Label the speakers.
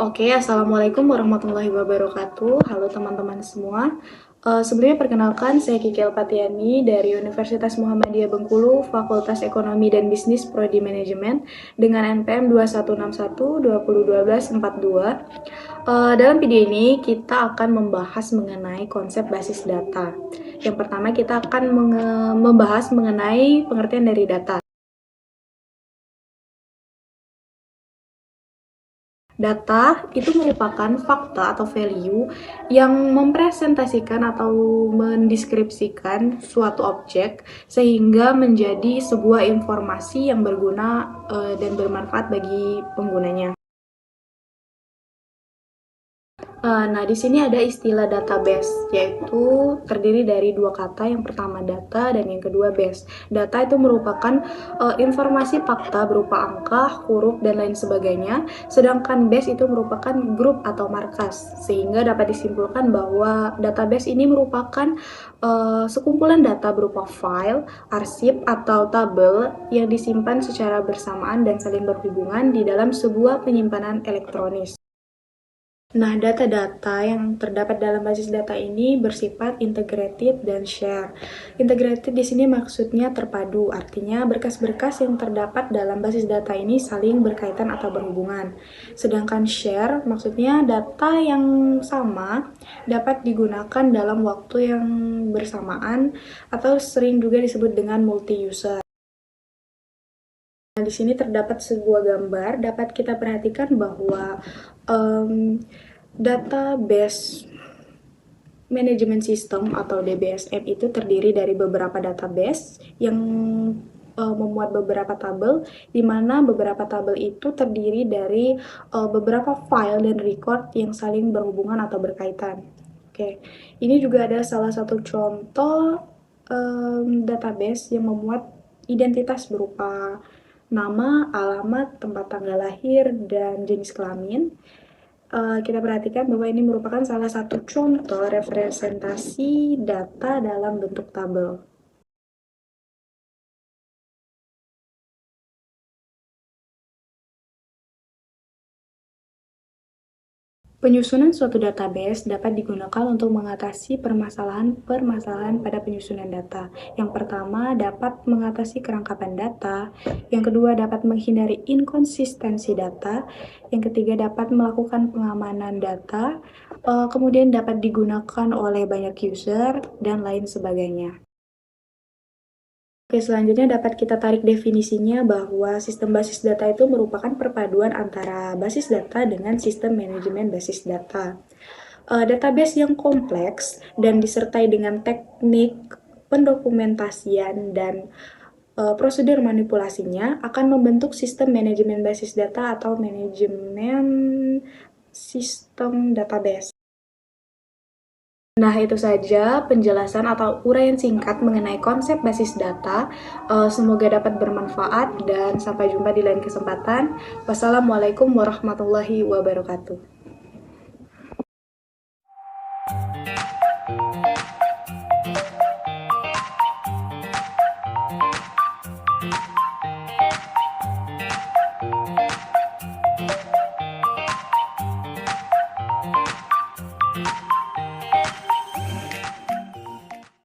Speaker 1: Assalamualaikum warahmatullahi wabarakatuh. Halo teman-teman semua. Sebelumnya perkenalkan, saya Kiki Alpatiani dari Universitas Muhammadiyah Bengkulu, Fakultas Ekonomi dan Bisnis Prodi Manajemen dengan NPM 2161 2012 42. Dalam video ini kita akan membahas mengenai konsep basis data. Yang pertama kita akan membahas mengenai pengertian dari data. Data itu merupakan fakta atau value yang mempresentasikan atau mendeskripsikan suatu objek sehingga menjadi sebuah informasi yang berguna dan bermanfaat bagi penggunanya. Nah, di sini ada istilah database, yaitu terdiri dari dua kata, yang pertama data dan yang kedua base. Data itu merupakan informasi fakta berupa angka, huruf, dan lain sebagainya, sedangkan base itu merupakan grup atau markas, sehingga dapat disimpulkan bahwa database ini merupakan sekumpulan data berupa file, arsip, atau tabel yang disimpan secara bersamaan dan saling berhubungan di dalam sebuah penyimpanan elektronis. Nah, data-data yang terdapat dalam basis data ini bersifat integrated dan share. Integrated di sini maksudnya terpadu, artinya berkas-berkas yang terdapat dalam basis data ini saling berkaitan atau berhubungan. Sedangkan share maksudnya data yang sama dapat digunakan dalam waktu yang bersamaan atau sering juga disebut dengan multi-user. Nah, di sini terdapat sebuah gambar, dapat kita perhatikan bahwa database manajemen sistem atau DBSM itu terdiri dari beberapa database yang memuat beberapa tabel, di mana beberapa tabel itu terdiri dari beberapa file dan record yang saling berhubungan atau berkaitan. Oke, ini juga ada salah satu contoh database yang memuat identitas berupa nama, alamat, tempat tanggal lahir, dan jenis kelamin. Kita perhatikan bahwa ini merupakan salah satu contoh representasi data dalam bentuk tabel. Penyusunan suatu database dapat digunakan untuk mengatasi permasalahan-permasalahan pada penyusunan data. Yang pertama, dapat mengatasi kerangkapan data. Yang kedua, dapat menghindari inkonsistensi data. Yang ketiga, dapat melakukan pengamanan data. Kemudian dapat digunakan oleh banyak user, dan lain sebagainya. Oke, selanjutnya dapat kita tarik definisinya bahwa sistem basis data itu merupakan perpaduan antara basis data dengan sistem manajemen basis data. Database yang kompleks dan disertai dengan teknik pendokumentasian dan prosedur manipulasinya akan membentuk sistem manajemen basis data atau manajemen sistem database. Nah, itu saja penjelasan atau uraian singkat mengenai konsep basis data. Semoga dapat bermanfaat dan sampai jumpa di lain kesempatan. Wassalamualaikum warahmatullahi wabarakatuh.